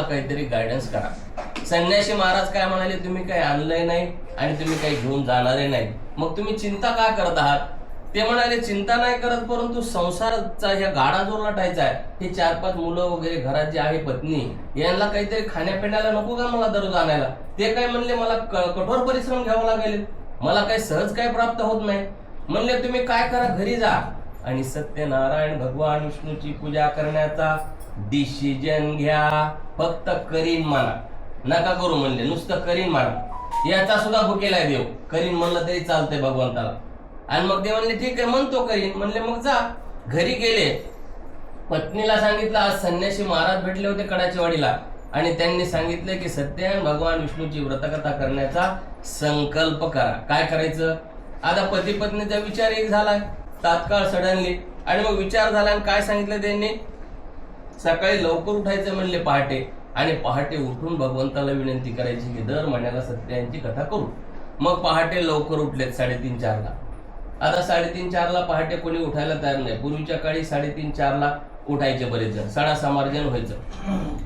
काहीतरी गायडन्स करा. संन्यासी महाराज काय म्हणाले, तुम्ही काही आणलंय नाही आणि तुम्ही काही घेऊन जाणारे नाही, मग तुम्ही चिंता का करत आहात? ते म्हणाले चिंता नाही करत, परंतु संसाराचा ह्या गाडा जो लटायचा आहे, हे 4-5 मुलं वगैरे घरात जे आहे पत्नी, यांना काहीतरी खाण्यापिण्याला नको का मला दररोज आणायला? ते काय म्हणले मला कठोर परिश्रम घ्यावा लागेल, मला काही सहज काय प्राप्त होत नाही. म्हणले तुम्ही काय करा, घरी जा आणि सत्यनारायण भगवान विष्णूची पूजा करण्याचा डिसिजन घ्या. फक्त करीन म्हणा, नका करू म्हणले, नुसतं करीन म्हणा. याचा सुद्धा भुकेला देव, करीन म्हणलं तरी चालतंय भगवंताला. आणि मग ते म्हणले ठीक आहे म्हणतो करीन. म्हणले मग जा. घरी गेले, पत्नीला सांगितलं आज संन्यासी महाराज भेटले होते कडाचेवाडीला आणि त्यांनी सांगितले की सत्यनारायण भगवान विष्णूची व्रतकथा करण्याचा संकल्प करा. काय करायचं? आता पती पत्नीचा विचार एक झालाय तात्काळ सडनली, आणि मग विचार झाला आणि काय सांगितलं त्यांनी, सकाळी लवकर उठायचं म्हणले पहाटे, आणि पहाटे उठून भगवंताला विनंती करायची की दर महिन्याला सत्याची कथा करू. मग पहाटे लवकर उठलेत 3:30-4ला. आता 3:30-4ला पहाटे कोणी उठायला तयार नाही. पूर्वीच्या काळी 3:30-4ला उठायचे बरेच जण, सडा समार्जन व्हायचं.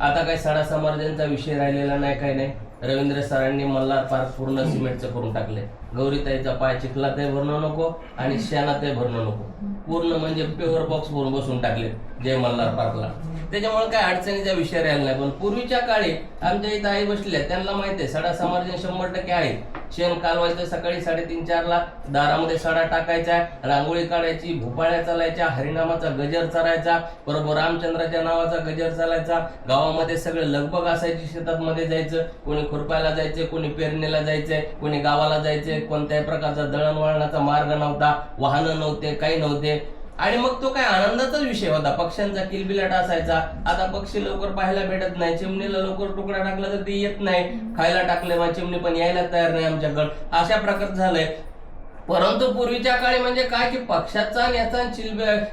आता काही सडा समार्जनचा विषय राहिलेला नाही, काही नाही. रवींद्र सरांनी मल्हार पार्क पूर्ण सिमेंटचं करून टाकले. गौरीताईचा पाय चिखलातही भरणं नको आणि शेणातही भरणं नको, पूर्ण म्हणजे प्युअर बॉक्स भरून बसून टाकले जय मल्हार पार्कला. त्याच्यामुळे काय अडचणीचा विषय राहिला नाही. पण पूर्वीच्या काळी आमच्या इथं आई बसल्या, त्यांना माहिती आहे सडा समार्जन 100% आहे. शेण कालवायचं सकाळी 3:30-4ला, दारामध्ये सडा टाकायचा, रांगोळी काढायची, भोपाळ्या चालायच्या, हरिनामाचा गजर चालायचा, बरोबर रामचंद्राच्या नावाचा गजर चालायचा. गावामध्ये सगळे लगबग असायची, शेतात मध्ये जायचं, कोणी खुरपायला जायचं, कोणी पेरणीला जायचंय, कोणी गावाला जायचंय. कोणत्याही प्रकारचा दळणवळणाचा मार्ग नव्हता, वाहनं नव्हते, काही नव्हते. आणि मग तो काय आनंदाचाच विषय होता. पक्ष्यांचा किलबिलाट असायचा. आता पक्षी लवकर पाहायला भेटत नाही, चिमणीला लवकर तुकडा टाकला तर ते येत नाही, खायला टाकले मग चिमणी पण यायला तयार नाही आमच्याकडं, अशा प्रकार झालंय. परंतु पूर्वीच्या काळी म्हणजे काय की पक्षाचा आणि याचा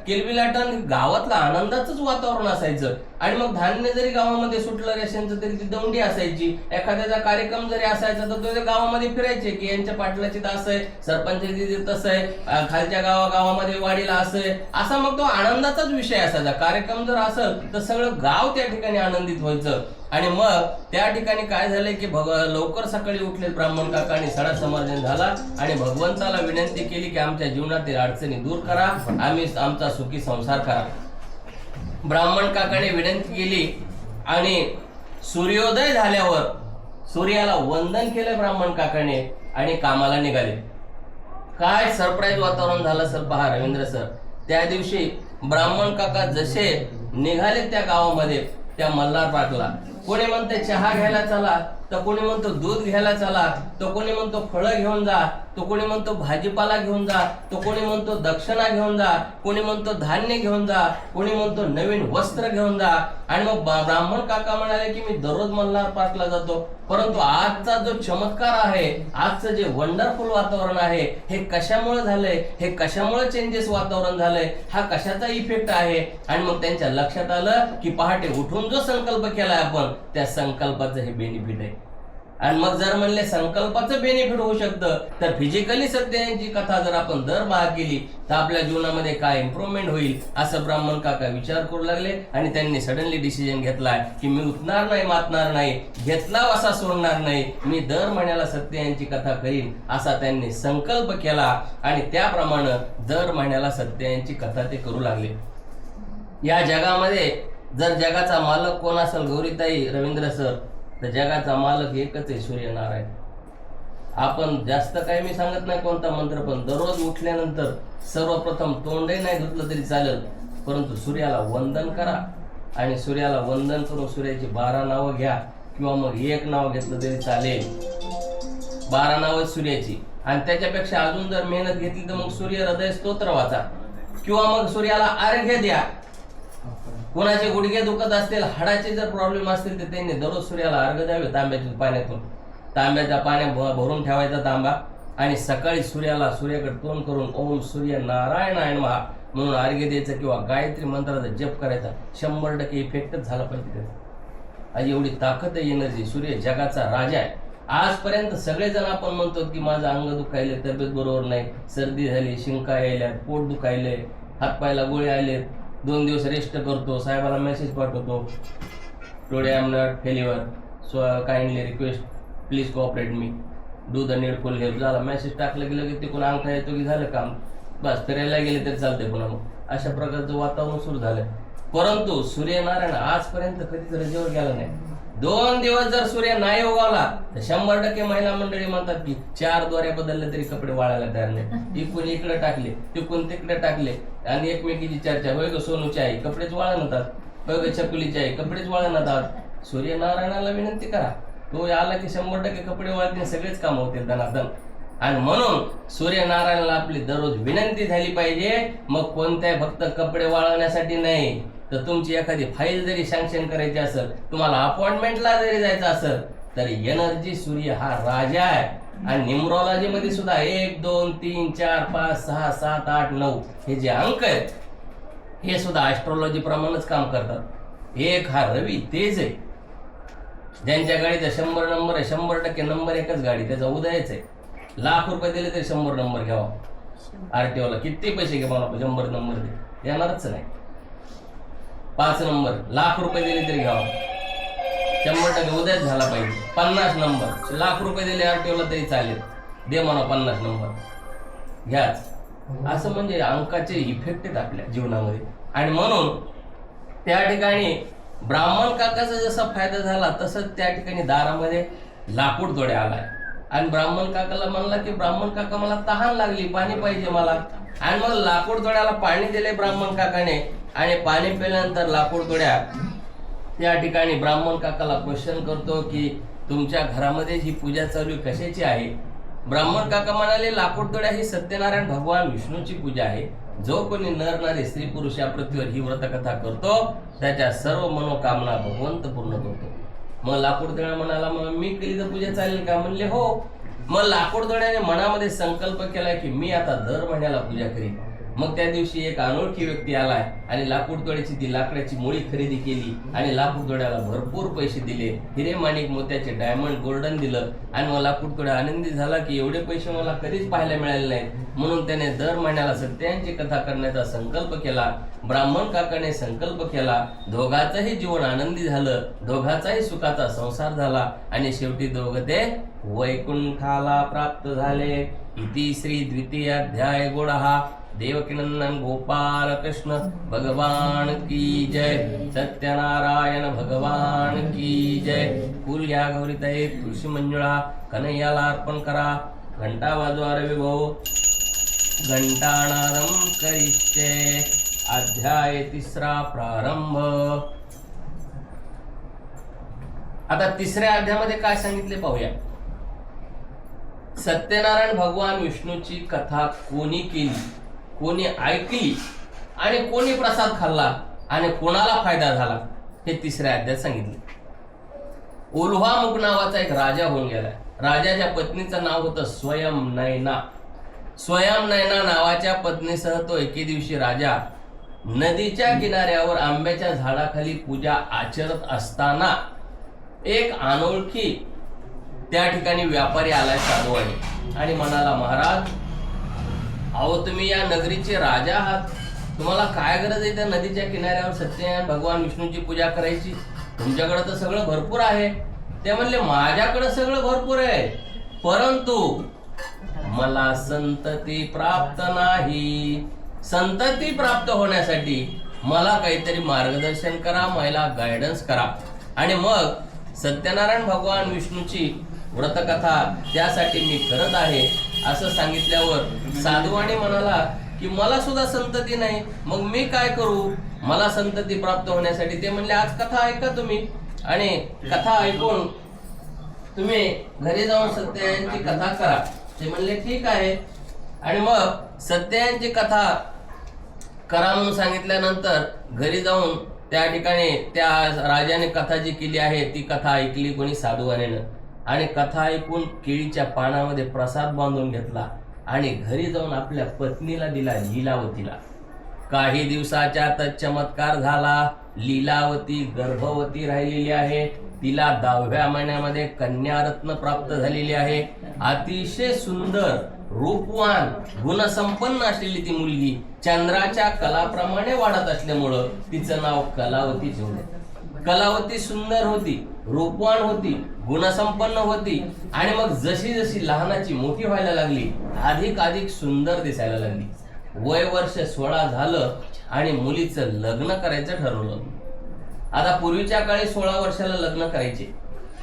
किलबिलाटन गावातलं आनंदाचंच वातावरण असायचं. आणि मग धान्य जरी गावामध्ये सुटलं रेशनचं तरी ती दौंडी असायची. एखाद्याचा कार्यक्रम जरी असायचा तर तो गावामध्ये फिरायचे की यांच्या पाटलाची असं आहे, सरपंचाची तसं आहे, खालच्या गावामध्ये वाडीला असं आहे, असा मग तो आनंदाचाच विषय असायचा. कार्यक्रम जर असेल तर सगळं गाव त्या ठिकाणी आनंदित व्हायचं. आणि मग त्या ठिकाणी काय झालंय की लवकर सकाळी उठले ब्राह्मण काकांनी, सडा समार्जन झाला आणि भगवंताला विनंती केली की आमच्या जीवनातील अडचणी दूर करा, आम्ही आमचा सुखी संसार करा. ब्राह्मण काकाने विनंती केली आणि सूर्योदय झाल्यावर सूर्याला वंदन केलं ब्राह्मण काकाने आणि कामाला निघाले. काय सरप्राईज वातावरण झालं सर, पहा रवींद्र सर. त्या दिवशी ब्राह्मण काका जसे निघाले त्या गावामध्ये, त्या मल्हार पार्कला, कोणी म्हणते चहा घ्यायला चला, तर कोणी म्हणतो दूध घ्यायला चला, तो कोणी म्हणतो फळं घेऊन जा, तो कोणी म्हणतो भाजीपाला घेऊन जा, तो कोणी म्हणतो दक्षिणा घेऊन जा, कोणी म्हणतो धान्य घेऊन जा, कोणी म्हणतो नवीन वस्त्र घेऊन जा. आणि मग ब्राह्मण काका म्हणाले की मी दररोज मल्हार पार्कला जातो, परंतु आजचा जो चमत्कार आहे, आजचं जे वंडरफुल वातावरण आहे, हे कशामुळे झालंय, हे कशामुळे चेंजेस वातावरण झालंय, हा कशाचा इफेक्ट आहे. आणि मग त्यांच्या लक्षात आलं की पहाटे उठून जो संकल्प केलाय आपण, त्या संकल्पाचं हे बेनिफिट आहे. आणि मग जर म्हणले संकल्पाचं बेनिफिट होऊ शकतं तर फिजिकली सत्याची कथा जर आपण दरमहा केली तर आपल्या जीवनामध्ये काय इम्प्रूव्हमेंट होईल, असं ब्राह्मण काका विचार करू लागले. आणि त्यांनी सडनली डिसिजन घेतलाय की मी उठणार नाही, मातणार नाही, घेतला असा सोडणार नाही, मी दर महिन्याला सत्याची कथा करीन, असा त्यांनी संकल्प केला. आणि त्याप्रमाणे दर महिन्याला सत्याची कथा ते करू लागले. या जगामध्ये जर जगाचा मालक कोण असेल गौरीताई, रवींद्र सर, तर जगाचा मालक एकच आहे, सूर्यनारायण. आपण जास्त काही मी सांगत नाही कोणता मंत्र, पण दररोज उठल्यानंतर सर्वप्रथम तोंडही नाही धुतलं तरी चालेल, परंतु सूर्याला वंदन करा. आणि सूर्याला वंदन करून सूर्याची 12 नावं घ्या, किंवा मग एक नाव घेतलं तरी चालेल. 12 नावं सूर्याची. आणि त्याच्यापेक्षा अजून जर मेहनत घेतली तर मग सूर्य हृदय स्तोत्र वाचा, किंवा मग सूर्याला अर्घ्य द्या. कोणाचे गुडघे दुखत असतील, हाडाचे जर प्रॉब्लेम असतील तर त्यांनी दररोज सूर्याला अर्घ्य द्यावे तांब्याच्या पाण्यातून. तांब्याच्या पाण्यात भरून ठेवायचा तांबा आणि सकाळी सूर्याला सूर्याकडे तोंड करून ओम सूर्य नारायणाय नमः म्हणून अर्घ्य द्यायचं, किंवा गायत्री मंत्राचा जप करायचा. 100% इफेक्टच झाला पाहिजे त्याचा. आज एवढी ताकद आहे, एनर्जी. सूर्य जगाचा राजा आहे. आजपर्यंत सगळेजण आपण म्हणतो की माझं अंग दुखायले, तब्येत बरोबर नाही, सर्दी झाली, शिंका यायल्या, पोट दुखायले, हातपायला गोळे आले, 2 दिवस रेस्ट करतो, साहेबाला मेसेज पाठवतो, today I am not failure, so kindly request please cooperate me, do the needful help. झाला मेसेज टाकलं गेलं की तिकडून अंगठा येतो की झालं काम, बस फिरायला गेले तरी चालते. पुन्हा मग अशा प्रकारचं वातावरण सुरू झालंय. परंतु सूर्यनारायण आजपर्यंत कधीच रजेवर गेला नाही. 2 दिवस जर सूर्य नाही उगवला तर 100% महिला मंडळी म्हणतात की 4 दोऱ्या बदलले तरी कपडे वाळायला तयार नाही. इकडून इकडे टाकले, तिकडून तिकडे टाकले आणि एकमेकीची चर्चा, होय ग सोनूची आई कपडेच वाळणतात, होय ग छकुलीची आई कपडेच वाळणतात. सूर्यनारायणाला विनंती करा, तो आला की 100% कपडे वाळतील, सगळेच काम होतील दनादन. आणि म्हणून सूर्यनारायणाला आपली दररोज विनंती झाली पाहिजे. मग कोणत्याही फक्त कपडे वाळवण्यासाठी नाही, तर तुमची एखादी फाईल जरी सँक्शन करायची असेल, तुम्हाला अपॉइंटमेंटला जरी जायचं असेल, तर एनर्जी सूर्य हा राजा आहे. आणि न्यूमरॉलॉजी मध्ये सुद्धा 1 2 3 4 5 6 7 8 9 हे जे अंक आहेत हे सुद्धा ऍस्ट्रॉलॉजी प्रमाणेच काम करतात. 1 हा रवी तेज आहे, ज्यांच्या गाडीचा 100 नंबर आहे 100% नंबर एकच गाडी, त्याचा उदयच आहे. लाख रुपये दिले तरी 100 नंबर घ्यावा. आरटीओला किती पैसे घ्या मला 100 नंबर दे, येणारच नाही. 5 नंबर लाख रुपये दिले तरी घ्यावा, 100% उदयच झाला पाहिजे. 50 नंबर लाख रुपये दिले आरटीओला तरी चालेल, दे म्हणा 50 नंबर घ्याच. असं म्हणजे अंकाचे इफेक्ट आहेत आपल्या जीवनामध्ये. आणि म्हणून त्या ठिकाणी ब्राह्मण काकाचा जसा फायदा झाला तसंच त्या ठिकाणी दारामध्ये लाकूड तोडे आलाय. आणि ब्राह्मण काकाला म्हणला की ब्राह्मण काका मला तहान लागली, पाणी पाहिजे मला. आणि मग लाकूड तोड्याला पाणी दिले ब्राह्मण काकाने. आणि पाणी पिल्यानंतर लाकूड तोड्या त्या ठिकाणी ब्राह्मण काकाला क्वेश्चन करतो की तुमच्या घरामध्ये ही पूजा चालू कशाची आहे. ब्राह्मण काका म्हणाले लाकूड तोड्या ही सत्यनारायण भगवान विष्णूची पूजा आहे. जो कोणी नर नारी स्त्री पुरुष या पृथ्वीवर ही व्रतकथा करतो त्याच्या सर्व मनोकामना भगवंत पूर्ण करतो. मग लाकूड तोड्या म्हणाला मग मी केली तर पूजा चालेल का. म्हणले हो. मग लाकूड तोड्याने मनामध्ये संकल्प केला की मी आता दर महिन्याला पूजा करीन. मग त्या दिवशी एक अनोळखी व्यक्ती आलाय आणि लाकूड तोड्याची ती लाकडाची मुळी खरेदी केली आणि लाकूड तोड्याला भरपूर पैसे दिले, हिरे माणिक मोत्याचे डायमंड गोल्डन दिलं. आणि मग लाकूड तोड्या आनंदी झाला की एवढे पैसे मला कधीच पाहायला मिळाले नाहीत. म्हणून त्याने दर महिन्याला सत्यांची कथा करण्याचा संकल्प केला. ब्राह्मण काकाने संकल्प केला. दोघांचंही जीवन आनंदी झालं, दोघांचाही सुखाचा संसार झाला आणि शेवटी दोघं ते वैकुंठाला प्राप्त झाले. इति श्री द्वितीय अध्याय गोडहा. देवकीनंदन गोपाल कृष्ण भगवान की जय. सत्यनारायण भगवान की जय. फूल घ्या गौरीताई, तुळशी मंजुळा कन्हैयाला अर्पण करा. घंटा वाजवा रवी भाऊ, घंटानादम करिष्ये. अध्याय 3 प्रारंभ. आता 3ऱ्या अध्यायामध्ये काय सांगितले पाहूया. सत्यनारायण भगवान विष्णूची कथा कोणी केली, कोणी ऐकली आणि कोणी प्रसाद खाल्ला आणि कोणाला फायदा झाला हे 3ऱ्या अध्यायात सांगितले. उल्हामुख नावाचा एक राजा होऊन गेलाय. राजाच्या पत्नीचं नाव होतं स्वयंनयना. स्वयंनयना नावाच्या पत्नीसह तो एके दिवशी राजा नदीच्या किनाऱ्यावर आंब्याच्या झाडाखाली पूजा आचरत असताना एक अनोळखी त्या ठिकाणी व्यापारी आलाय साधूवाडी आणि म्हणाला महाराज अहो तुम्ही या नगरीचे राजा आहात, तुम्हाला काय गरज आहे त्या नदीच्या किनाऱ्यावर सत्यनारायण भगवान विष्णूची पूजा करायची. तुमच्याकडे तर सगळं भरपूर आहे. ते म्हणले माझ्याकडे सगळं भरपूर आहे परंतु मला संतती प्राप्त नाही. संतती प्राप्त होण्यासाठी मला काहीतरी मार्गदर्शन करा, मला गायडन्स करा. आणि मग सत्यनारायण भगवान विष्णूची व्रतकथा त्यासाठी मी करत आहे असं सांगितल्यावर साधूवाणी म्हणाला की मला सुद्धा संतती नाही, मग मी काय करू, मला संतती प्राप्त होण्यासाठी. ते म्हणले आज कथा ऐका तुम्ही आणि कथा ऐकून तुम्ही घरी जाऊन सत्यनारायणची कथा करा. ते म्हणले ठीक आहे. आणि मग सत्यनारायणची कथा करा म्हणून सांगितल्यानंतर घरी जाऊन त्या ठिकाणी त्या राजाने कथा जी केली आहे ती कथा ऐकली कोणी साधूवाणीनं. आणि कथा ऐकून केळीच्या पानामध्ये प्रसाद बांधून घेतला आणि घरी जाऊन आपल्या पत्नीला दिला, लीलावतीला. काही दिवसाच्या चमत्कार झाला. लीलावती गर्भवती राहिलेली आहे. तिला 10व्या महिन्यामध्ये कन्यारत्न प्राप्त झालेली आहे. अतिशय सुंदर रूपवान गुणसंपन्न असलेली ती मुलगी चंद्राच्या कलाप्रमाणे वाढत असल्यामुळं तिचं नाव कलावती ठेवलं. कलावती सुंदर होती, रूपवान होती, गुणसंपन्न होती आणि मग जशी जशी लहानाची मोठी व्हायला लागली अधिक अधिक सुंदर दिसायला लागली. वय वर्ष 16 झालं आणि मुलीचं लग्न करायचं ठरवलं. आता पूर्वीच्या काळी 16 वर्षाला लग्न करायचे,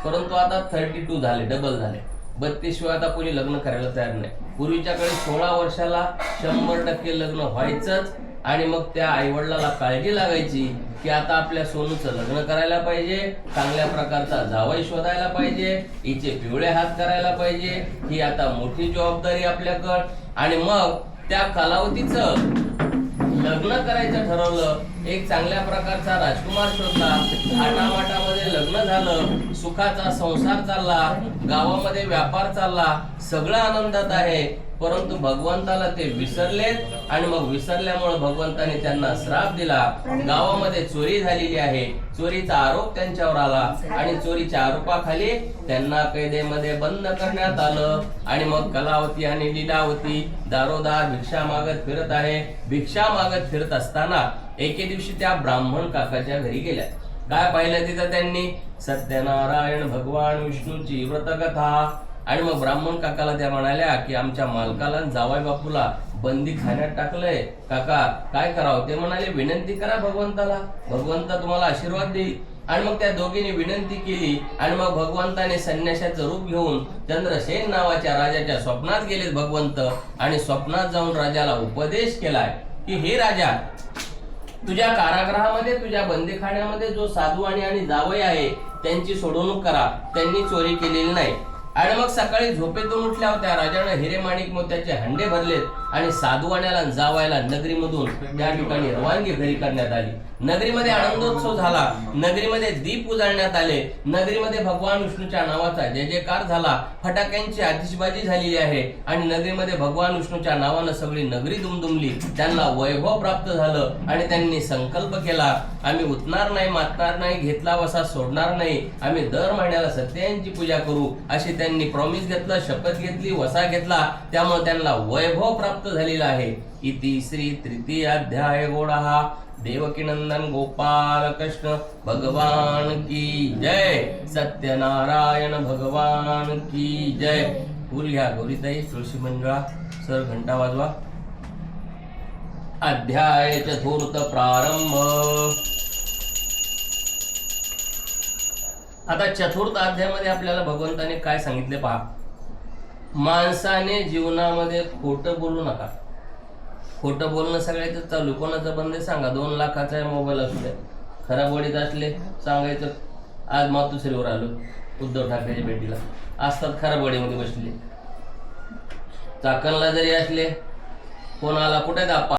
परंतु आता 32 झाले, डबल झाले. 32 शिवाय आता कोणी लग्न करायला तयार नाही. पूर्वीच्या काळी 16 वर्षाला 100% लग्न व्हायचंच आणि मग त्या आईवडिलाला काळजी लागायची की आता आपल्या सोनूचं लग्न करायला पाहिजे, चांगल्या प्रकारचा जावई शोधायला पाहिजे, हिचे पिवळे हात करायला पाहिजे, ही आता मोठी जबाबदारी आपल्याकडं. आणि मग त्या कलावतीचं लग्न करायचं ठरवलं. एक चांगल्या प्रकारचा राजकुमार शोधला, थाटामाटामध्ये लग्न झालं, सुखाचा संसार चालला, गावामध्ये व्यापार चालला, सगळं आनंदात आहे. परंतु भगवंताला ते विसरलेत आणि मग विसरल्यामुळे भगवंताने त्यांना श्राप दिला. गावामध्ये चोरी झालेली आहे, चोरीचा आरोप त्यांच्यावर आला आणि चोरीच्या आरोपाखाली त्यांना कैदेमध्ये बंद करण्यात आलं. आणि मग कलावती आणि लीलावती दारोदार भिक्षा मागत फिरत आहे. भिक्षा मागत फिरत असताना एके दिवशी त्या ब्राह्मण काकाच्या घरी गेल्या. काय पाहिलं तिथं त्यांनी? सत्यनारायण भगवान विष्णूची व्रतकथा. आणि मग ब्राह्मण काकाला त्या म्हणाल्या की आमच्या मालकाला जावई बापूला बंदी खाण्यात टाकलंय, काका काय करावं? ते म्हणाले विनंती करा भगवंताला, भगवंत तुम्हाला आशीर्वाद देईल. आणि मग त्या दोघींनी विनंती केली आणि मग भगवंताने संन्याशाचं रूप घेऊन चंद्रसेन नावाच्या राजाच्या स्वप्नात गेलेत भगवंत. आणि स्वप्नात जाऊन राजाला उपदेश केलाय की हे राजा, तुझ्या कारागृहामध्ये, तुझ्या बंदीखान्यामध्ये जो साधू आणि जावई आहे त्यांची सोडवणूक करा, त्यांनी चोरी केलेली नाही. आणि मग सकाळी झोपेतून उठल्या होत्या राजाने हिरे माणिक मोत्याचे हंडे भरलेत आणि साधूवाण्याला जावायला नगरीमधून त्या ठिकाणी रवानगी घरी करण्यात आली. नगरीमध्ये आनंदोत्सव झाला, नगरीमध्ये दीप उजळण्यात आले, नगरीमध्ये भगवान विष्णूच्या नावाचा जय जयकार झाला, फटाक्यांची आतिषबाजी झालेली आहे आणि नगरीमध्ये भगवान विष्णूच्या नावानं सगळी नगरी दुमदुमली. त्यांना वैभव प्राप्त झालं आणि त्यांनी संकल्प केला, आम्ही उठणार नाही, मातणार नाही, घेतला वसा सोडणार नाही, आम्ही दर महिन्याला सत्याची पूजा करू. अशी त्यांनी प्रॉमिस घेतलं, शपथ घेतली, वसा घेतला. त्यामुळे त्यांना वैभव प्राप्त झालेला आहे. इति श्री तृतीय अध्याय गोडा. देवकीनंदन गोपाल कृष्ण भगवान की जय. सत्यनारायण भगवान की जय. फुल घ्या गौरीताई, तुळशी मंजुळा, सर घंटा वाजवा. अध्याय चतुर्थ प्रारंभ. आता चतुर्थ अध्यायामध्ये आपल्याला भगवंताने काय सांगितले पहा. माणसाने जीवनामध्ये खोटं बोलू नका. खोटं बोलणं सगळ्याच चालू. कोणाचं बंद आहे सांगा. 2 लाखाचा मोबाईल असू द्या, खराबडीत असले सांगायचं आज मातोश्रीवर आलो उद्धव ठाकरेच्या भेटीला, असतात खराबडीमध्ये बसले. चाकणला जरी असले, कोणाला कुठे दापा